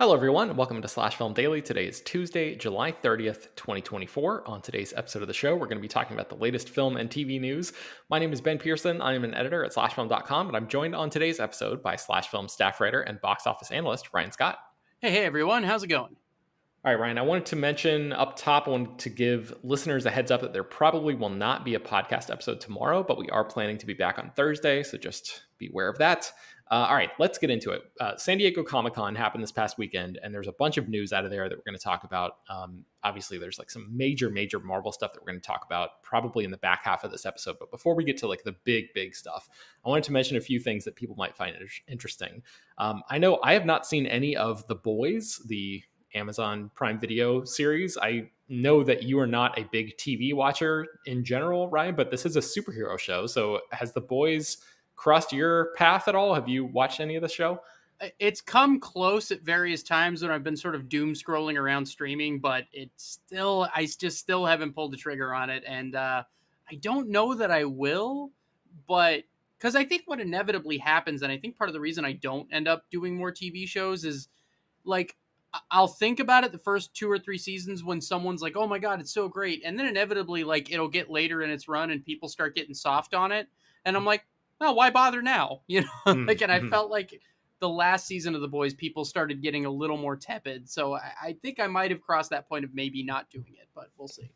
Hello, everyone, and welcome to Slash Film Daily. Today is Tuesday, July 30th, 2024. On today's episode of the show, we're going to be talking about the latest film and TV news. My name is Ben Pearson. I am an editor at slashfilm.com, and I'm joined on today's episode by Slash Film staff writer and box office analyst Ryan Scott. Hey everyone, how's it going? All right, Ryan, I wanted to mention up top, I wanted to give listeners a heads up that there probably will not be a podcast episode tomorrow, but we are planning to be back on Thursday, so just be aware of that. All right, let's get into it. San Diego Comic-Con happened this past weekend, and there's a bunch of news out of there that we're going to talk about. Obviously, there's like some major Marvel stuff that we're going to talk about probably in the back half of this episode. But before we get to like the big stuff, I wanted to mention a few things that people might find interesting. I know I have not seen any of The Boys, the Amazon Prime Video series. I know that you are not a big TV watcher in general, Ryan, but this is a superhero show. So has The Boys crossed your path at all? Have you watched any of the show? It's come close at various times when I've been sort of doom scrolling around streaming, but I just still haven't pulled the trigger on it. And I don't know that I will, but because I think what inevitably happens, and I think part of the reason I don't end up doing more TV shows is like, I'll think about it the first 2 or 3 seasons when someone's like, oh my God, it's so great. And then inevitably, like, it'll get later in its run and people start getting soft on it. And I'm like, oh, why bother now? You know, like, and I felt like the last season of The Boys, people started getting a little more tepid. So I think I might have crossed that point of maybe not doing it, but we'll see.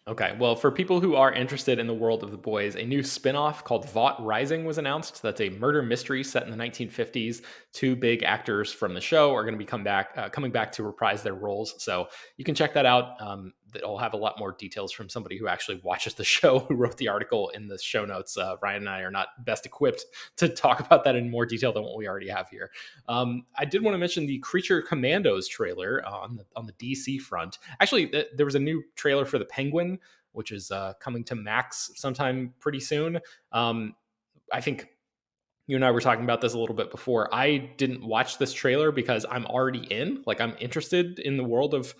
Okay, well, for people who are interested in the world of The Boys, a new spin-off called Vought Rising was announced. That's a murder mystery set in the 1950s. 2 big actors from the show are going to be coming back to reprise their roles. So you can check that out. It'll have a lot more details from somebody who actually watches the show, who wrote the article in the show notes. Ryan and I are not best equipped to talk about that in more detail than what we already have here. I did want to mention the Creature Commandos trailer on the DC front. Actually, there was a new trailer for the Penguin, which is coming to Max sometime pretty soon. I think you and I were talking about this a little bit before. I didn't watch this trailer because I'm already in. Like, I'm interested in the world of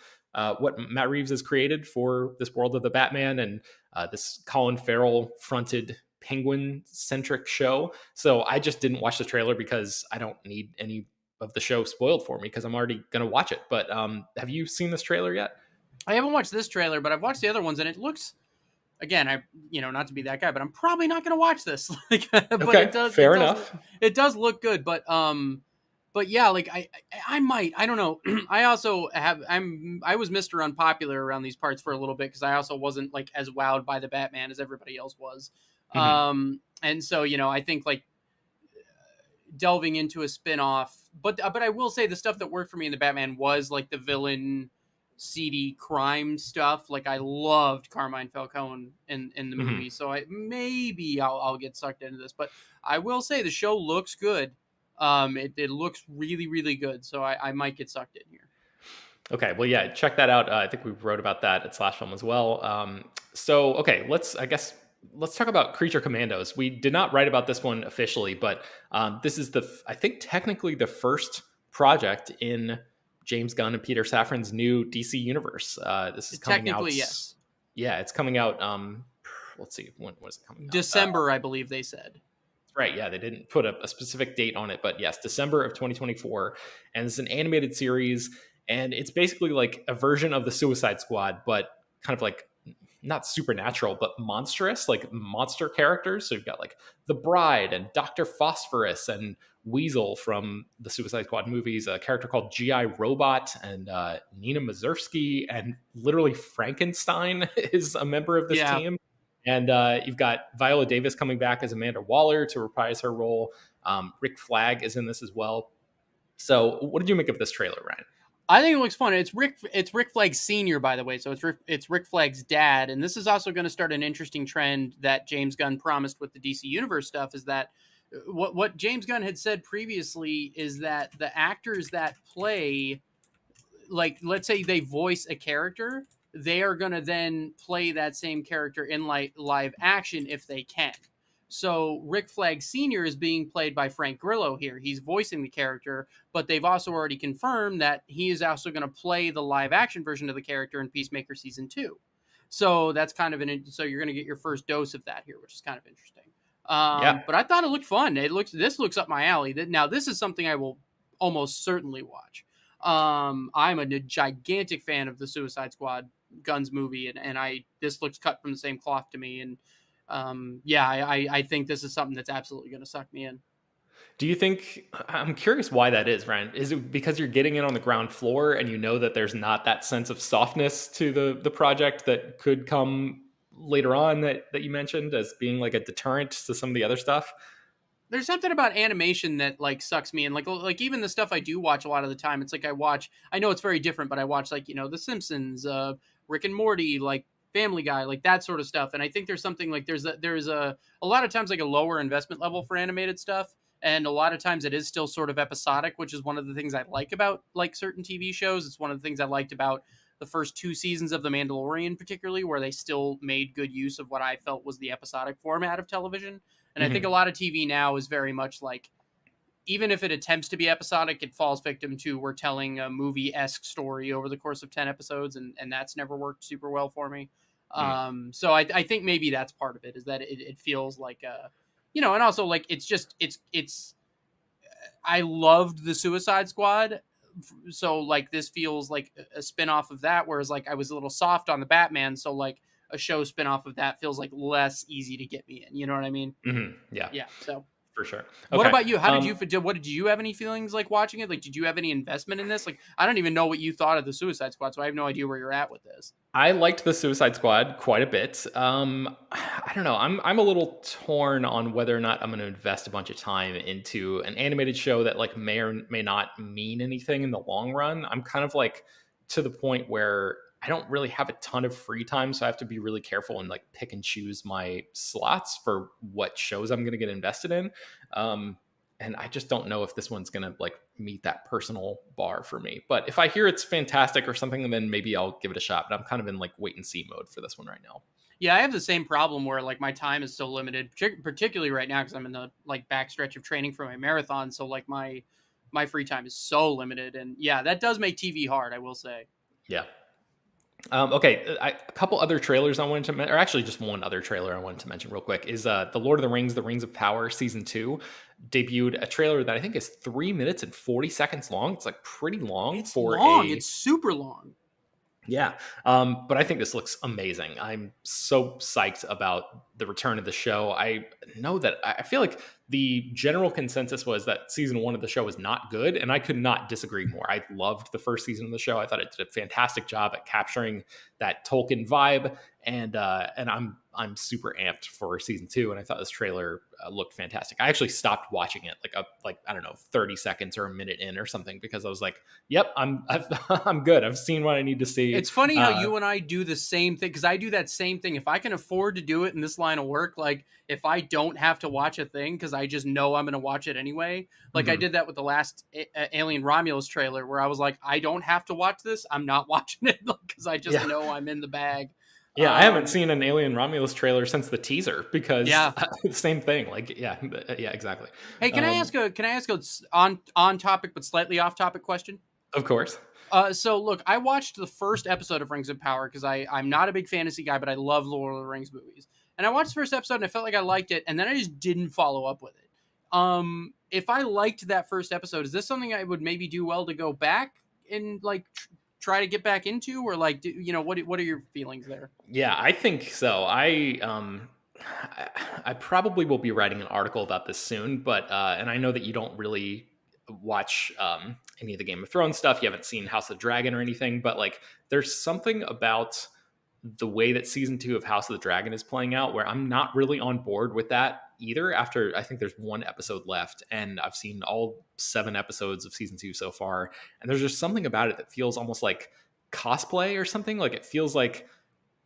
what Matt Reeves has created for this world of the Batman and this Colin Farrell fronted Penguin-centric show. So I just didn't watch the trailer because I don't need any of the show spoiled for me because I'm already going to watch it. But have you seen this trailer yet? I haven't watched this trailer, but I've watched the other ones, and it looks, again, not to be that guy, but I'm probably not going to watch this. But okay, fair enough. It does look good, but yeah, like I might, I don't know. I also I was Mr. Unpopular around these parts for a little bit because I also wasn't like as wowed by the Batman as everybody else was. Mm-hmm. And so, I think like delving into a spin-off, but I will say the stuff that worked for me in the Batman was like the villain, seedy crime stuff. Like I loved Carmine Falcone in the movie, so maybe I'll get sucked into this. But I will say the show looks good. It looks really good, so I might get sucked in here. Okay, well, yeah, check that out. I think we wrote about that at Slash Film as well. So, okay, let's talk about Creature Commandos. We did not write about this one officially, but this is I think technically the first project in James Gunn and Peter Safran's new DC universe. This is coming out. Yes. Yeah, it's coming out. Let's see, when was it coming out? December, I believe they said. Right, yeah, they didn't put a specific date on it, but yes, December of 2024. And it's an animated series, and it's basically like a version of the Suicide Squad, but kind of like not supernatural, but monstrous, like monster characters. So you've got like the Bride and Dr. Phosphorus and Weasel from the Suicide Squad movies, a character called G.I. Robot, and Nina Mazursky, and literally Frankenstein is a member of this team. And you've got Viola Davis coming back as Amanda Waller to reprise her role. Rick Flag is in this as well. So what did you make of this trailer, Ryan? I think it looks fun. It's Rick Flag Sr., by the way. So it's Rick Flag's dad. And this is also going to start an interesting trend that James Gunn promised with the DC Universe stuff, is that what James Gunn had said previously is that the actors that play, like, let's say they voice a character, they are going to then play that same character in live action if they can. So Rick Flag Sr. is being played by Frank Grillo here. He's voicing the character, but they've also already confirmed that he is also going to play the live action version of the character in Peacemaker Season 2. So that's kind of so you're going to get your first dose of that here, which is kind of interesting. But I thought it looked fun. This looks up my alley. Now, this is something I will almost certainly watch. I'm a gigantic fan of the Suicide Squad Guns movie, and I this looks cut from the same cloth to me. And yeah, I think this is something that's absolutely going to suck me in. Do you think, I'm curious why that is, Ryan? Is it because you're getting in on the ground floor and you know that there's not that sense of softness to the project that could come later on that you mentioned as being like a deterrent to some of the other stuff? There's something about animation that like sucks me in. Like even the stuff I do watch a lot of the time, it's like I watch. I know it's very different, but I watch like The Simpsons, Rick and Morty, like Family Guy, like that sort of stuff. And I think there's something like there's a lot of times like a lower investment level for animated stuff, and a lot of times it is still sort of episodic, which is one of the things I like about like certain TV shows. It's one of the things I liked about the first two seasons of The Mandalorian, particularly, where they still made good use of what I felt was the episodic format of television. And I think a Hmm. lot of TV now is very much like, even if it attempts to be episodic, it falls victim to we're telling a movie-esque story over the course of 10 episodes, and that's never worked super well for me. So I think maybe that's part of it, is that it feels like and also like it's I loved the Suicide Squad, so like this feels like a spin-off of that, whereas like I was a little soft on the Batman, so like a show spin-off of that feels like less easy to get me in. You know what I mean? Yeah, Yeah. So for sure. what Okay. about you? How did you what did you have any feelings like watching it? Like did you have any investment in this? Like I don't even know what you thought of the Suicide Squad, so I have no idea where you're at with this. I liked the Suicide Squad quite a bit. I don't know. I'm a little torn on whether or not I'm going to invest a bunch of time into an animated show that like may or may not mean anything in the long run. I'm kind of like to the point where I don't really have a ton of free time, so I have to be really careful and like pick and choose my slots for what shows I'm going to get invested in. Um, and I just don't know if this one's gonna like meet that personal bar for me. But if I hear it's fantastic or something, then maybe I'll give it a shot. But I'm kind of in like wait and see mode for this one right now. Yeah, I have the same problem where like my time is so limited, particularly right now because I'm in the like backstretch of training for my marathon. So like my free time is so limited, and yeah, that does make TV hard, I will say. Yeah. Okay, a couple other trailers I wanted to, or actually just one other trailer I wanted to mention real quick is the Lord of the Rings: The Rings of Power season 2 debuted a trailer that I think is 3 minutes and 40 seconds long. It's like pretty long It's for long. a It's super long. Yeah. But I think this looks amazing. I'm so psyched about the return of the show. I know that I feel like the general consensus was that season 1 of the show was not good, and I could not disagree more. I loved the first season of the show. I thought it did a fantastic job at capturing that Tolkien vibe, and I'm super amped for season 2. And I thought this trailer looked fantastic. I actually stopped watching it like I don't know 30 seconds or a minute in or something because I was like, "Yep, I'm good. I've seen what I need to see." It's funny how you and I do the same thing, because I do that same thing. If I can afford to do it in this line of work, like if I don't have to watch a thing because I just know I'm going to watch it anyway, like I Mhm. did that with the last Alien Romulus trailer where I was like, I don't have to watch this. I'm not watching it because I just Yeah. know I'm in the bag. Yeah, I haven't Um, seen an Alien Romulus trailer since the teaser because yeah. same thing. Like, yeah, yeah, exactly. Hey, Um, can I ask a on topic but slightly off topic question? of course. So look, I watched the first episode of Rings of Power because I'm not a big fantasy guy, but I love Lord of the Rings movies. And I watched the first episode and I felt like I liked it, and then I just didn't follow up with it. If I liked that first episode, is this something I would maybe do well to go back and like try to get back into, or like what are your feelings there? Yeah, I think so. I probably will be writing an article about this soon, but and I know that you don't really watch any of the Game of Thrones stuff. You haven't seen House of the Dragon or anything, but like there's something about the way that season 2 of House of the Dragon is playing out where I'm not really on board with that either. After I think there's one episode left, and I've seen all 7 episodes of season 2 so far, and there's just something about it that feels almost like cosplay or something. Like it feels like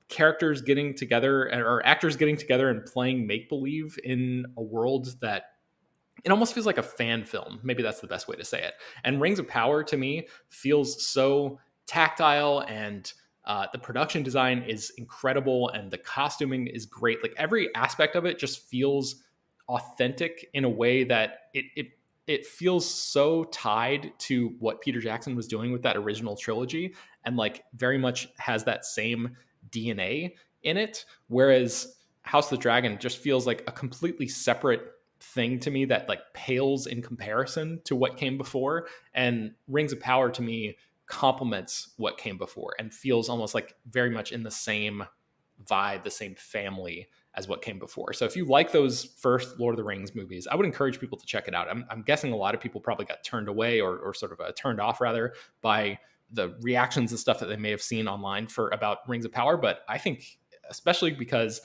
characters getting together or actors getting together and playing make believe in a world that it almost feels like a fan film. Maybe that's the best way to say it. And Rings of Power to me feels so tactile, and the production design is incredible, and the costuming is great. Like every aspect of it just feels authentic in a way that it feels so tied to what Peter Jackson was doing with that original trilogy, and like very much has that same DNA in it. Whereas House of the Dragon just feels like a completely separate thing to me that like pales in comparison to what came before. And Rings of Power to me complements what came before and feels almost like very much in the same vibe, the same family as what came before. So if you like those first Lord of the Rings movies, I would encourage people to check it out. I'm guessing a lot of people probably got turned away or sort of turned off rather by the reactions and stuff that they may have seen online for about Rings of Power. But I think, especially because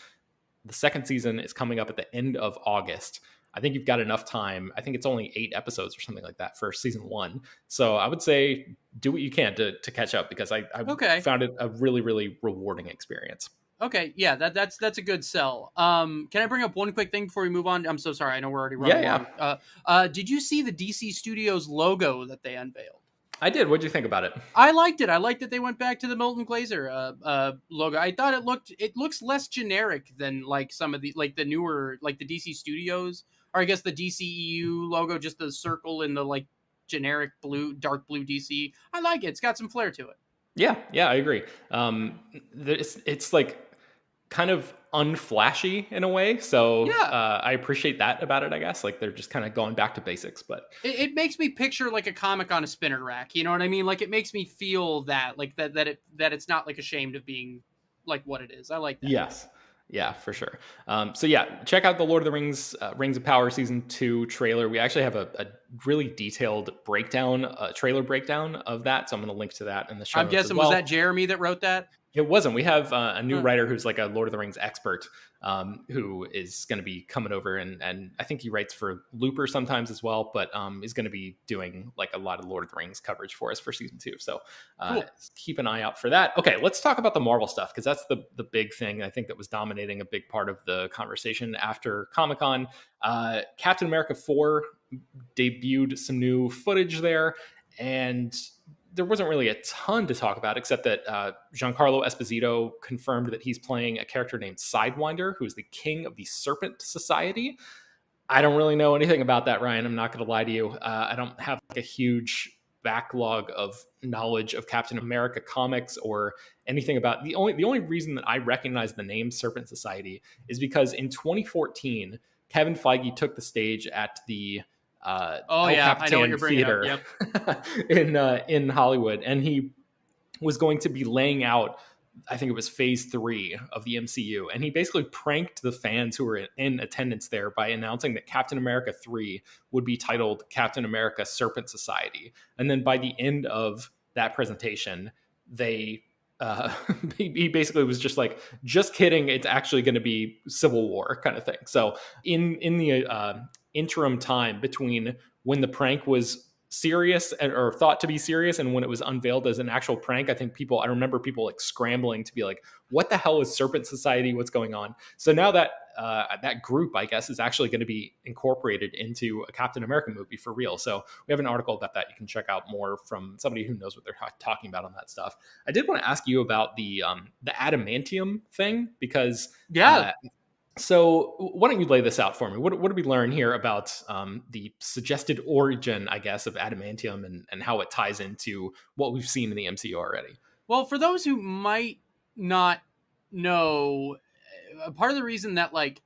the second season is coming up at the end of August, I think you've got enough time. I think it's only 8 episodes or something like that for season 1. So I would say do what you can to catch up, because I Okay. found it a really, really rewarding experience. Okay, yeah, that's a good sell. Can I bring up one quick thing before we move on? I'm so sorry, I know we're already Yeah, running yeah. long. Did you see the DC Studios logo that they unveiled? I did. What did you think about it? I liked it. I liked that they went back to the Milton Glaser logo. I thought it looks less generic than like some of the like the newer like the DC Studios, or I guess the DCEU logo, just the circle in the like generic blue, dark blue DC. I like it. It's got some flair to it. Yeah, yeah, I agree. It's like kind of unflashy in a way, so Yeah, I appreciate that about it. I guess like they're just kind of going back to basics, but it makes me picture like a comic on a spinner rack. You know what I mean? Like it makes me feel that like that it's not like ashamed of being like what it is. I like that. yes, yeah, for sure. So yeah, check out the Lord of the Rings, Rings of Power season 2 trailer. We actually have a really detailed breakdown, trailer breakdown of that. So I'm going to link to that in the show I'm notes as guessing was that well. Jeremy that wrote that? It wasn't. We have a new Huh. writer who's like a Lord of the Rings expert, who is going to be coming over, and I think he writes for Looper sometimes as well, but is going to be doing like a lot of Lord of the Rings coverage for us for season 2. So Cool. keep an eye out for that. Okay, let's talk about the Marvel stuff, because that's the big thing I think that was dominating a big part of the conversation after Comic-Con. Captain America 4 debuted some new footage there, and there wasn't really a ton to talk about, except that Giancarlo Esposito confirmed that he's playing a character named Sidewinder, who is the king of the Serpent Society. I don't really know anything about that, Ryan. I'm not going to lie to you. I don't have like a huge backlog of knowledge of Captain America comics or anything about the only reason that I recognize the name Serpent Society is because in 2014, Kevin Feige took the stage at the Oh El yeah, I know what Capitan you're bringing up. Theater Yep. in Hollywood, and he was going to be laying out, I think it was phase 3 of the MCU. And he basically pranked the fans who were in attendance there by announcing that Captain America 3 would be titled Captain America Serpent Society. And then by the end of that presentation, they uh, he basically was just like, just kidding, it's actually going to be Civil War kind of thing. So in the interim time between when the prank was serious or thought to be serious and when it was unveiled as an actual prank, I remember people like scrambling to be like, what the hell is Serpent Society, what's going on? So now that that group, I guess, is actually going to be incorporated into a Captain America movie for real. So we have an article about that you can check out more from somebody who knows what they're talking about on that stuff. I did want to ask you about the adamantium thing, because Yeah. so why don't you lay this out for me? What did we learn here about the suggested origin, I guess, of adamantium and how it ties into what we've seen in the MCU already? Well, for those who might not know, part of the reason that like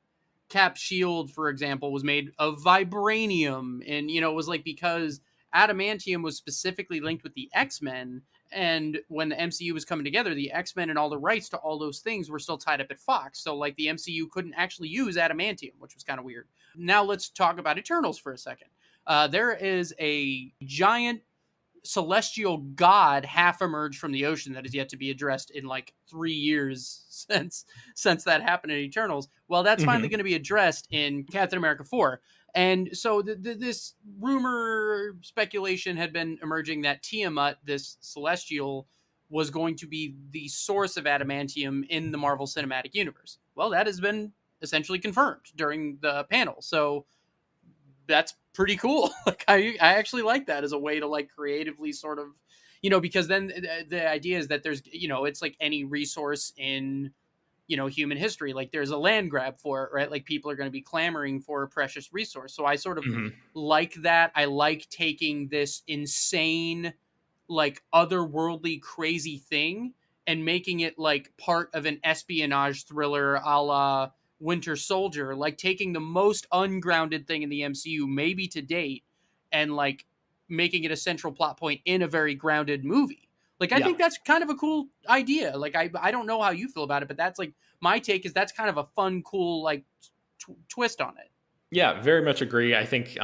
Cap's shield, for example, was made of vibranium, and it was like because adamantium was specifically linked with the X-Men, and when the MCU was coming together, the X-Men and all the rights to all those things were still tied up at Fox. So like the MCU couldn't actually use adamantium, which was kind of weird. Now let's talk about Eternals for a second. There is a giant celestial god half emerged from the ocean that is yet to be addressed in like 3 years since that happened in Eternals. Well, that's finally Mm-hmm. going to be addressed in Captain America 4. And so this rumor speculation had been emerging that Tiamat, this celestial, was going to be the source of adamantium in the Marvel Cinematic Universe. Well, that has been essentially confirmed during the panel. So that's pretty cool. Like I actually like that as a way to like creatively sort of, because then the idea is that there's, it's like any resource in, human history. Like there's a land grab for it, right? Like people are going to be clamoring for a precious resource. So I sort of Mm-hmm. like that. I like taking this insane, like otherworldly crazy thing and making it like part of an espionage thriller a la Winter Soldier, like taking the most ungrounded thing in the MCU maybe to date and like making it a central plot point in a very grounded movie. Like I Yeah. think that's kind of a cool idea. Like I don't know how you feel about it, but that's like my take is that's kind of a fun, cool like twist on it. Yeah, very much agree. I think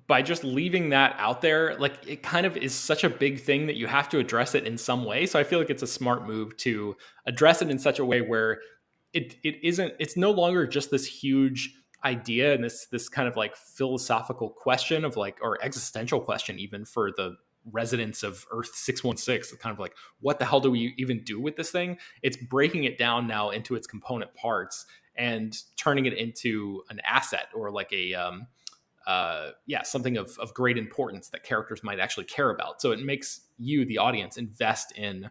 by just leaving that out there, like it kind of is such a big thing that you have to address it in some way. So I feel like it's a smart move to address it in such a way where it's no longer just this huge idea and this kind of like philosophical question of like or existential question even for the residents of Earth 616, kind of like what the hell do we even do with this thing? It's breaking it down now into its component parts and turning it into an asset or like a something of great importance that characters might actually care about. So it makes you, the audience, invest in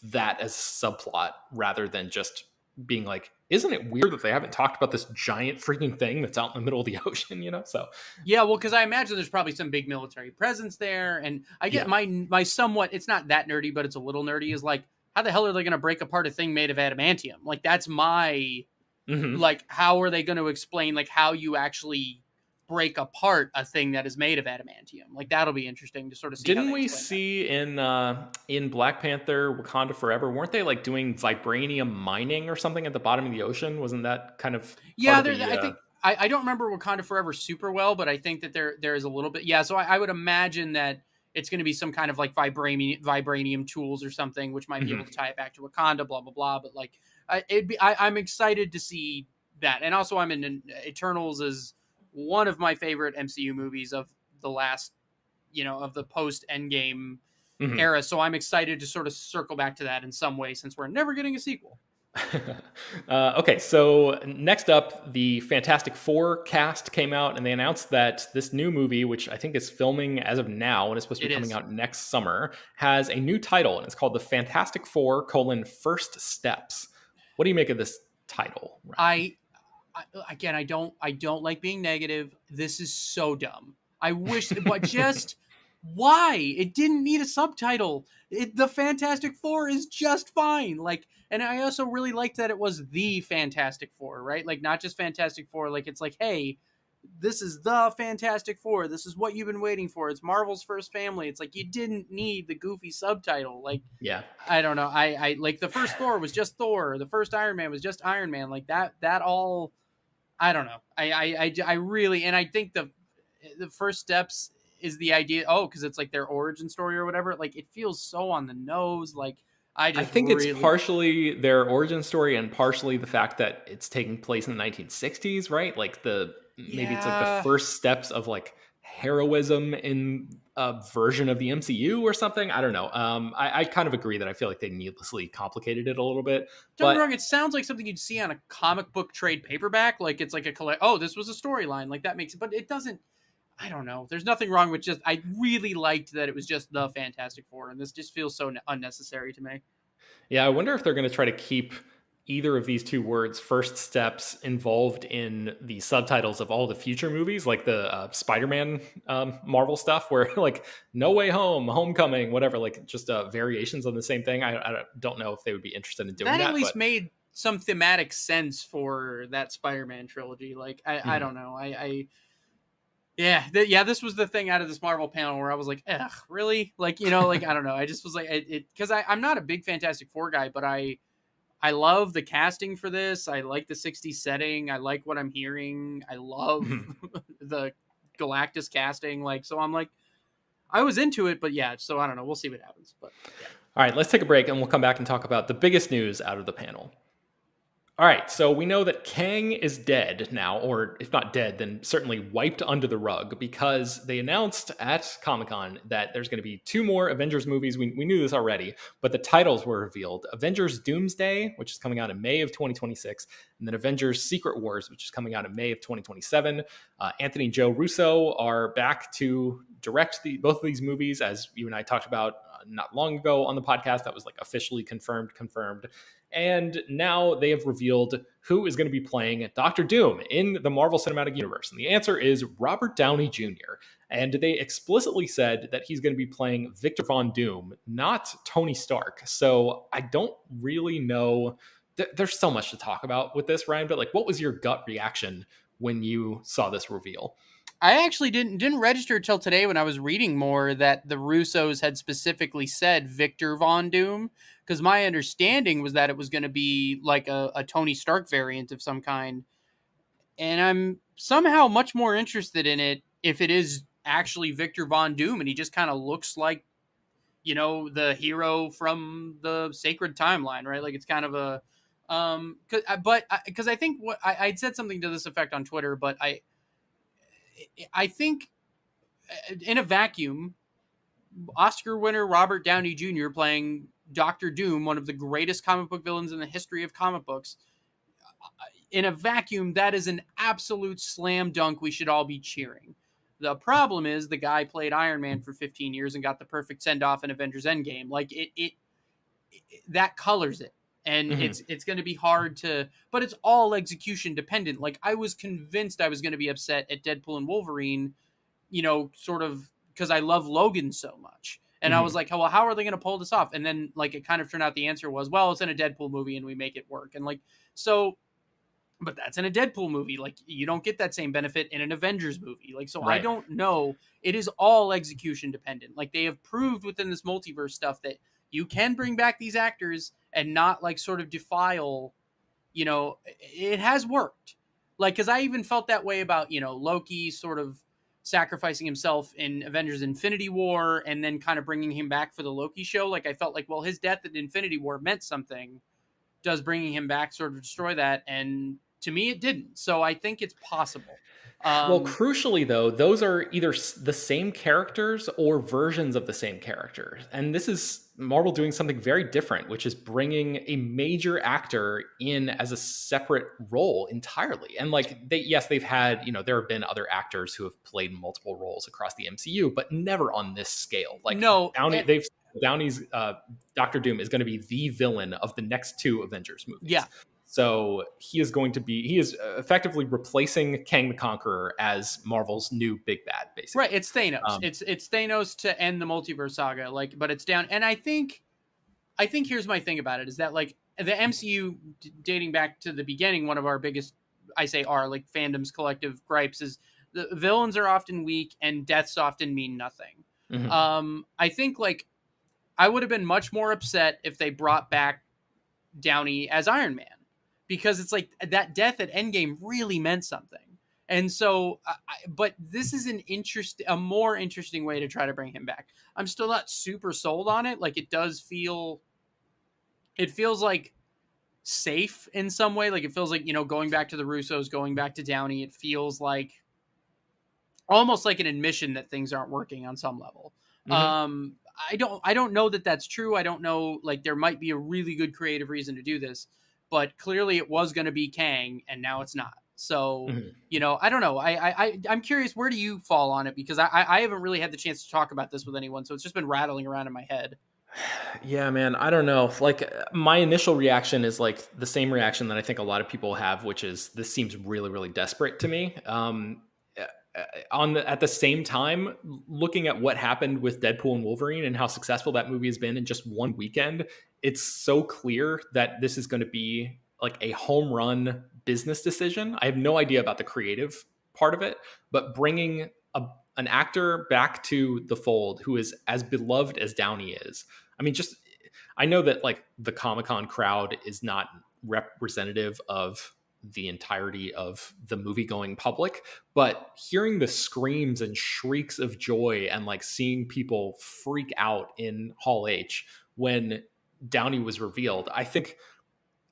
that as a subplot rather than just being like, isn't it weird that they haven't talked about this giant freaking thing that's out in the middle of the ocean, you know? So Yeah, well, because I imagine there's probably some big military presence there, and I get yeah. my somewhat. It's not that nerdy, but it's a little nerdy. Is like, how the hell are they going to break apart a thing made of adamantium? Like, that's my Mm-hmm. like. How are they going to explain like how you actually break apart a thing that is made of adamantium? Like, that'll be interesting to sort of see how Didn't they we explain that. see in Black Panther Wakanda Forever, weren't they like doing vibranium mining or something at the bottom of the ocean? Wasn't that kind of part Yeah, of there. the I think I don't remember Wakanda Forever super well, but I think that there is a little bit. Yeah, so I would imagine that it's going to be some kind of like vibranium tools or something, which might be able Mhm. to tie it back to Wakanda. Blah blah blah. But like, I'm excited to see that, and also I'm in Eternals is one of my favorite MCU movies of the last, of the post Endgame Mhm. era. So I'm excited to sort of circle back to that in some way since we're never getting a sequel. Okay, so next up, the Fantastic Four cast came out, and they announced that this new movie, which I think is filming as of now and is supposed to It be coming is. out next summer, has a new title, and it's called The Fantastic Four: First Steps. What do you make of this title, Ryan? I again, I don't like being negative. This is so dumb. I wish, but just why it didn't need a subtitle. The Fantastic Four is just fine. Like, and I also really liked that it was the Fantastic Four, right? Like, not just Fantastic Four. Like, it's like, hey, this is the Fantastic Four. This is what you've been waiting for. It's Marvel's first family. It's like you didn't need the goofy subtitle. Like, Yeah. I don't know. I like the first Thor was just Thor. The first Iron Man was just Iron Man. Like that all I don't know. I really, and I think the first steps is the idea. Oh, because it's like their origin story or whatever. Like it feels so on the nose. Like I I just think it's really, partially their origin story and partially the fact that it's taking place in the 1960s, right? Like maybe it's like the yeah, first steps of like heroism in a version of the MCU or something. I don't know. I kind of agree that I feel like they needlessly complicated it a little bit, don't get me but wrong. It sounds like something you'd see on a comic book trade paperback. Like it's like a collect. Oh, this was a storyline. Like that makes it, but it doesn't. I don't know. There's nothing wrong with just. I really liked that it was just the Fantastic Four, and this just feels so unnecessary to me. yeah, I wonder if they're going to try to keep either of these two words, first steps, involved in the subtitles of all the future movies, like the Spider-Man Marvel stuff, where like No Way Home, Homecoming, whatever, like just variations on the same thing. I don't know if they would be interested in doing That at that, least but made some thematic sense for that Spider-Man trilogy. Like I mhm. don't know. Yeah, this was the thing out of this Marvel panel where I was like, ugh, really? Like, like I don't know. I just was like it because I'm not a big Fantastic Four guy, but I love the casting for this. I like the 60s setting. I like what I'm hearing. I love Mhm. the Galactus casting. Like, so I'm like, I was into it, but yeah, so I don't know. We'll see what happens. But yeah. All right, let's take a break and we'll come back and talk about the biggest news out of the panel. All right, so we know that Kang is dead now, or if not dead, then certainly wiped under the rug because they announced at Comic Con that there's going to be two more Avengers movies. We knew this already, but the titles were revealed: Avengers Doomsday, which is coming out in May of 2026, and then Avengers Secret Wars, which is coming out in May of 2027. Anthony and Joe Russo are back to direct both of these movies, as you and I talked about not long ago on the podcast. That was like officially confirmed. And now they have revealed who is going to be playing Doctor Doom in the Marvel Cinematic Universe. And the answer is Robert Downey Jr. And they explicitly said that he's going to be playing Victor Von Doom, not Tony Stark. So I don't really know there's so much to talk about with this, Ryan, but like, what was your gut reaction when you saw this reveal? I actually didn't register till today when I was reading more that the Russos had specifically said Victor Von Doom, because my understanding was that it was going to be like a Tony Stark variant of some kind, and I'm somehow much more interested in it if it is actually Victor Von Doom and he just kind of looks like, the hero from the sacred timeline, right? Like it's kind of a because I think what I'd said something to this effect on Twitter, but I think in a vacuum, Oscar winner Robert Downey Jr. playing Doctor Doom, one of the greatest comic book villains in the history of comic books, in a vacuum, that is an absolute slam dunk. We should all be cheering. The problem is the guy played Iron Man for 15 years and got the perfect send off in Avengers Endgame. Like it that colors it. And Mm-hmm. it's going to be hard to, but it's all execution dependent. Like I was convinced I was going to be upset at Deadpool and Wolverine, sort of because I love Logan so much. And I Mm-hmm. was like, oh, well, how are they going to pull this off? And then like it kind of turned out the answer was, well, it's in a Deadpool movie and we make it work. And like, so, but that's in a Deadpool movie. Like you don't get that same benefit in an Avengers movie. Like, so I Right. don't know. It is all execution dependent. Like they have proved within this multiverse stuff that you can bring back these actors and not like sort of defile, it has worked. Like, cause I even felt that way about, Loki sort of sacrificing himself in Avengers Infinity War and then kind of bringing him back for the Loki show. Like I felt like, well, his death in Infinity War meant something. Does bringing him back sort of destroy that? And to me, it didn't. So I think it's possible. Well, Um, crucially, though, those are either the same characters or versions of the same characters. And this is Marvel doing something very different, which is bringing a major actor in as a separate role entirely. And like, yes, they've had, there have been other actors who have played multiple roles across the MCU, but never on this scale. Like, no, Downey's Doctor Doom is going to be the villain of the next two Avengers yeah, movies. So he is effectively replacing Kang the Conqueror as Marvel's new big bad, right. basically. It's Thanos. Um, It's Thanos to end the multiverse saga. Like, but it's down. And I think here's my thing about it is that like the MCU dating back to the beginning, one of our biggest, I say our like fandom's collective gripes is the villains are often weak and deaths often mean nothing. mhm. I think like I would have been much more upset if they brought back Downey as Iron Man because it's like that death at Endgame really meant something. And so, but this is a more interesting way to try to bring him back. I'm still not super sold on it. Like it feels like safe in some way. Like it feels like, going back to the Russos, going back to Downey, it feels like almost like an admission that things aren't working on some level. Hmm. I don't know that that's true. I don't know, like there might be a really good creative reason to do this, but clearly it was going to be Kang and now it's not. So, Hmm. I don't know. I'm curious, where do you fall on it? Because I haven't really had the chance to talk about this with anyone. So it's just been rattling around in my head. Yeah, man, I don't know. Like, my initial reaction is like the same reaction that I think a lot of people have, which is this seems really, really desperate to me. At the same time, looking at what happened with Deadpool and Wolverine and how successful that movie has been in just one weekend, it's so clear that this is going to be like a home run business decision. I have no idea about the creative part of it, but bringing an actor back to the fold who is as beloved as Downey is. I mean, just I know that like the Comic-Con crowd is not representative of the entirety of the movie going public, but hearing the screams and shrieks of joy and like seeing people freak out in Hall H when Downey was revealed, I think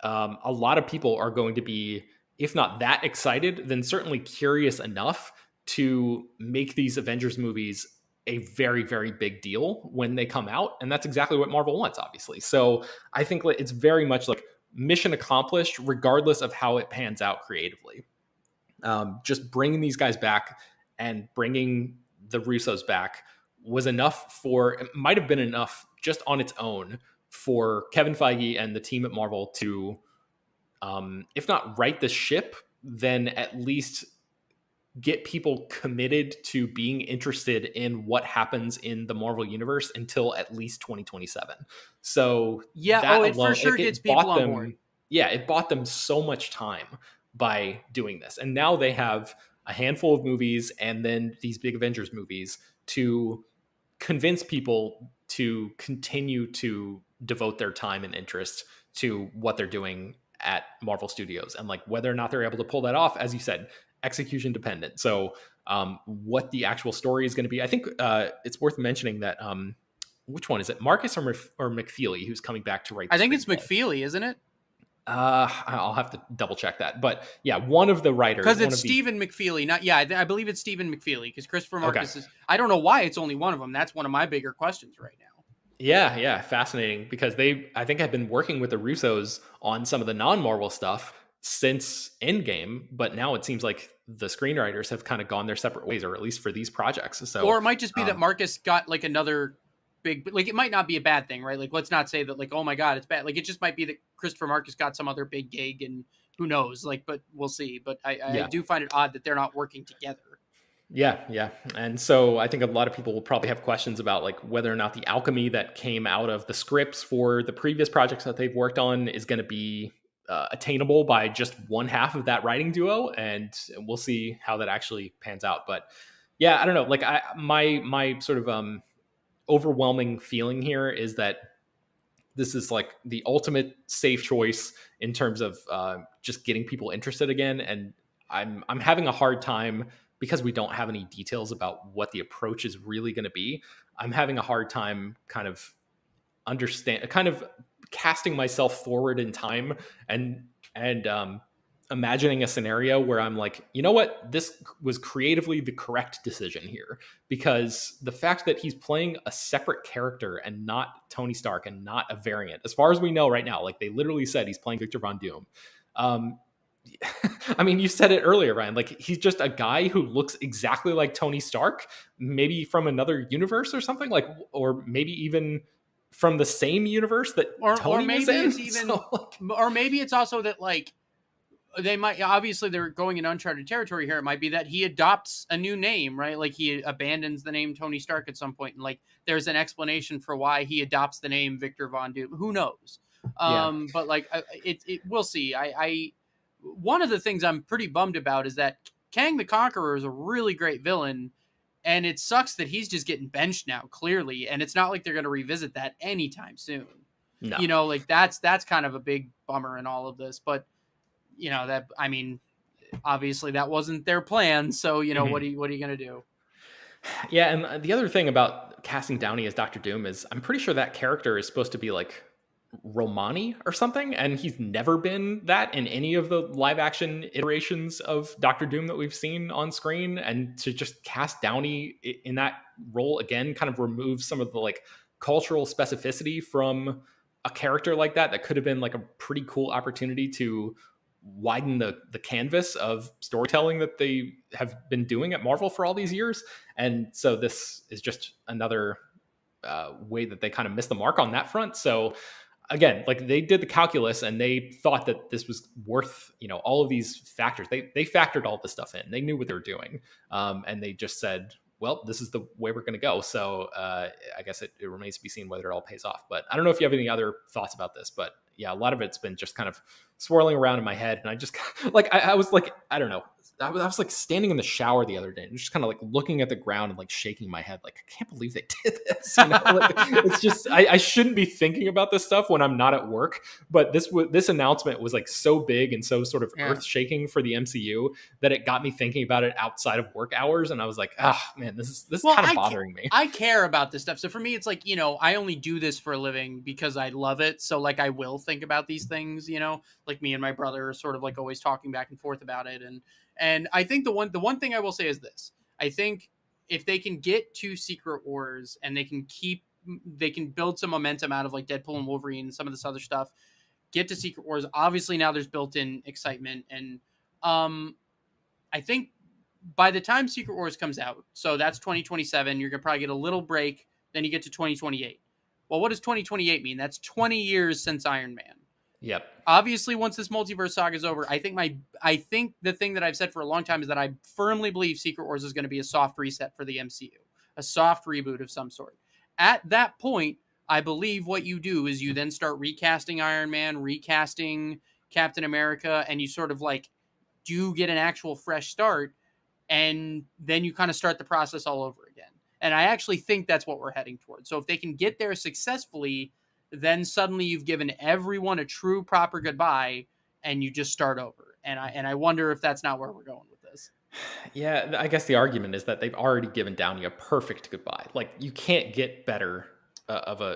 a lot of people are going to be, if not that excited, then certainly curious enough to make these Avengers movies a very, very big deal when they come out. And that's exactly what Marvel wants, obviously. So I think it's very much like mission accomplished, regardless of how it pans out creatively. Just bringing these guys back and bringing the Russos back was enough it might have been enough just on its own for Kevin Feige and the team at Marvel to, if not right the ship, then at least get people committed to being interested in what happens in the Marvel universe until at least 2027. So Yeah. Oh, that it for alone, sure gets it people bought on board. them. yeah, it bought them so much time by doing this. And now they have a handful of movies and then these big Avengers movies to convince people to continue to devote their time and interest to what they're doing at Marvel Studios. And like whether or not they're able to pull that off, as you said, execution dependent. So what the actual story is going to be, I think it's worth mentioning that which one is it, Marcus or McFeely, who's coming back to write the I think it's screenplay? McFeely, isn't it? I'll have to double check that, but yeah, one of the writers, Because one it's of the Stephen McFeely. Not yeah, I believe it's Stephen McFeely. Because Christopher okay, Marcus is. I don't know why it's only one of them. That's one of my bigger questions right now. yeah, fascinating because they, I think, have been working with the Russos on some of the non-Marvel stuff since Endgame, but now it seems like the screenwriters have kind of gone their separate ways, or at least for these projects. So, Or it might just be that Marcus got like another big, like it might not be a bad thing, right? Like let's not say that like, oh my God, it's bad. Like it just might be that Christopher Marcus got some other big gig and who knows, like, but we'll see. But I yeah, do find it odd that they're not working together. yeah, and so I think a lot of people will probably have questions about like whether or not the alchemy that came out of the scripts for the previous projects that they've worked on is going to be attainable by just one half of that writing duo, and we'll see how that actually pans out. But yeah, I don't know. Like my sort of overwhelming feeling here is that this is like the ultimate safe choice in terms of just getting people interested again. And I'm having a hard time because we don't have any details about what the approach is really going to be. I'm having a hard time kind of casting myself forward in time and imagining a scenario where I'm like, you know what, this was creatively the correct decision here, because the fact that he's playing a separate character and not Tony Stark and not a variant, as far as we know right now, like they literally said he's playing Victor Von Doom. I mean, you said it earlier, Ryan. Like he's just a guy who looks exactly like Tony Stark, maybe from another universe or something, like, or maybe even from the same universe that Or Tony maybe was in. it's even, or maybe it's also that like they might, obviously they're going in uncharted territory here. It might be that he adopts a new name, right? Like he abandons the name Tony Stark at some point, and like there's an explanation for why he adopts the name Victor Von Doom. Who knows? Yeah. But like it we'll see. I one of the things I'm pretty bummed about is that Kang the Conqueror is a really great villain, and it sucks that he's just getting benched now, clearly, and it's not like they're going to revisit that anytime soon. No. You know, like that's kind of a big bummer in all of this, but you know that, I mean, obviously that wasn't their plan, so you know, what are you going to do? Yeah, and the other thing about casting Downey as Doctor Doom is I'm pretty sure that character is supposed to be like Romani or something, and he's never been that in any of the live action iterations of Doctor Doom that we've seen on screen. And to just cast Downey in that role again kind of removes some of the like cultural specificity from a character like that could have been like a pretty cool opportunity to widen the canvas of storytelling that they have been doing at Marvel for all these years. And so this is just another way that they kind of missed the mark on that front. So again, like they did the calculus and they thought that this was worth, you know, all of these factors. They factored all this stuff in. They knew what they were doing, and they just said, well, this is the way we're going to go. So I guess it remains to be seen whether it all pays off. But I don't know if you have any other thoughts about this, but yeah, a lot of it's been just kind of swirling around in my head. And I just like, I was like, I don't know. I was like standing in the shower the other day and just kind of like looking at the ground and like shaking my head. Like, I can't believe they did this. You know? Like, it's just, I shouldn't be thinking about this stuff when I'm not at work. But this announcement was like so big and so sort of earth shaking for the MCU that it got me thinking about it outside of work hours. And I was like, man, this is kind of bothering me. I care about this stuff. So for me, it's like, you know, I only do this for a living because I love it. So like, I will think about these things, you know, like me and my brother are sort of like always talking back and forth about it. And I think the one thing I will say is this. I think if they can get to Secret Wars and they can build some momentum out of like Deadpool and Wolverine and some of this other stuff, get to Secret Wars. Obviously now there's built-in excitement. And I think by the time Secret Wars comes out, so that's 2027, you're going to probably get a little break. Then you get to 2028. Well, what does 2028 mean? That's 20 years since Iron Man. Yep. Obviously, once this multiverse saga is over, I think the thing that I've said for a long time is that I firmly believe Secret Wars is going to be a soft reset for the MCU, a soft reboot of some sort. At that point, I believe what you do is you then start recasting Iron Man, recasting Captain America, and you sort of like do get an actual fresh start, and then you kind of start the process all over again. And I actually think that's what we're heading towards. So if they can get there successfully, then suddenly you've given everyone a true proper goodbye and you just start over. And I wonder if that's not where we're going with this. Yeah, I guess the argument is that they've already given Downey a perfect goodbye. Like you can't get better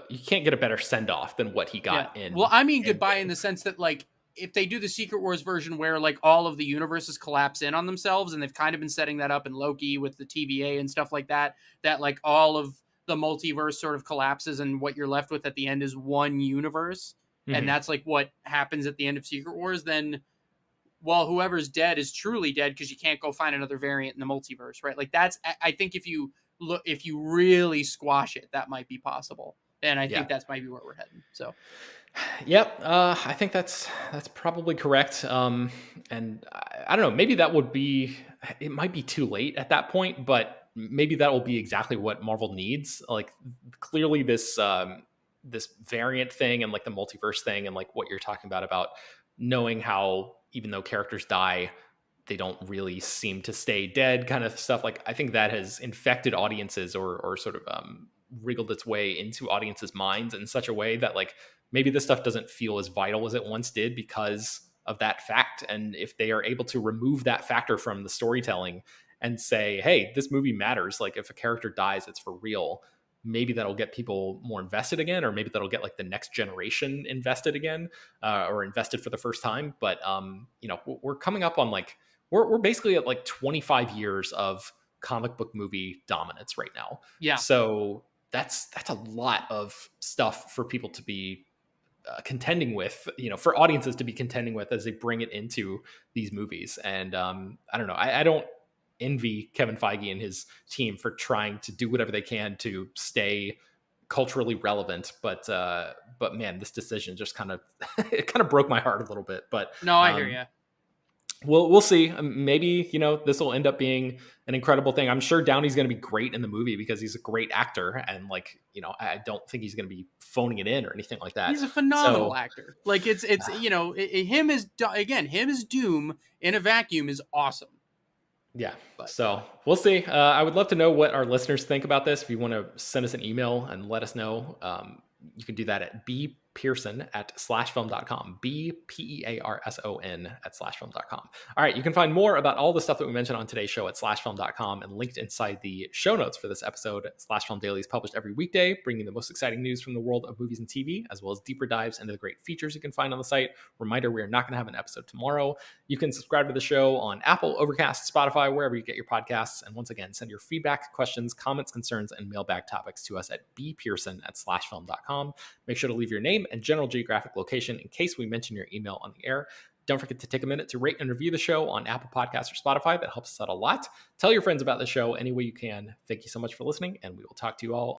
you can't get a better send off than what he Yeah. got in Well, I mean goodbye in Endgame. the sense that like if they do the Secret Wars version where like all of the universes collapse in on themselves, and they've kind of been setting that up in Loki with the TVA and stuff like that, that like all of the multiverse sort of collapses and what you're left with at the end is one universe. And Mhm. that's like what happens at the end of Secret Wars, then well, whoever's dead is truly dead because you can't go find another variant in the multiverse, right? Like that's I think if you really squash it, that might be possible. And I Yeah. think that's maybe where we're heading. So Yep, I think that's probably correct. And I don't know, maybe that would be it might be too late at that point, but maybe that will be exactly what Marvel needs. Like clearly this variant thing and like the multiverse thing and like what you're talking about knowing how even though characters die, they don't really seem to stay dead kind of stuff. Like I think that has infected audiences or sort of wriggled its way into audiences' minds in such a way that like maybe this stuff doesn't feel as vital as it once did because of that fact. And if they are able to remove that factor from the storytelling and say, hey, this movie matters, like if a character dies, it's for real, maybe that'll get people more invested again, or maybe that'll get like the next generation invested again, or invested for the first time. But you know, we're coming up on like we're basically at like 25 years of comic book movie dominance right now. yeah. So that's a lot of stuff for people to be contending with, you know, for audiences to be contending with as they bring it into these movies. And I don't know, I don't envy Kevin Feige and his team for trying to do whatever they can to stay culturally relevant. But man, this decision just kind of it kind of broke my heart a little bit. But No, I hear um, you. we'll see. Maybe, you know, this will end up being an incredible thing. I'm sure Downey's going to be great in the movie because he's a great actor, and like, you know, I don't think he's going to be phoning it in or anything like that. He's a phenomenal So actor. Like it's you know him as again him as Doom in a vacuum is awesome. yeah, But so we'll see. I would love to know what our listeners think about this. If you want to send us an email and let us know, you can do that at bpearson@slashfilm.com. BPEARSON@slashfilm.com. All right, you can find more about all the stuff that we mentioned on today's show at slashfilm.com and linked inside the show notes for this episode. Slash Film Daily is published every weekday, bringing the most exciting news from the world of movies and TV, as well as deeper dives into the great features you can find on the site. Reminder, we are not going to have an episode tomorrow. You can subscribe to the show on Apple, Overcast, Spotify, wherever you get your podcasts. And once again, send your feedback, questions, comments, concerns, and mailbag topics to us at bpearson@slashfilm.com. Make sure to leave your name and general geographic location in case we mention your email on the air. Don't forget to take a minute to rate and review the show on Apple Podcasts or Spotify. That helps us out a lot. Tell your friends about the show any way you can. Thank you so much for listening, and we will talk to you all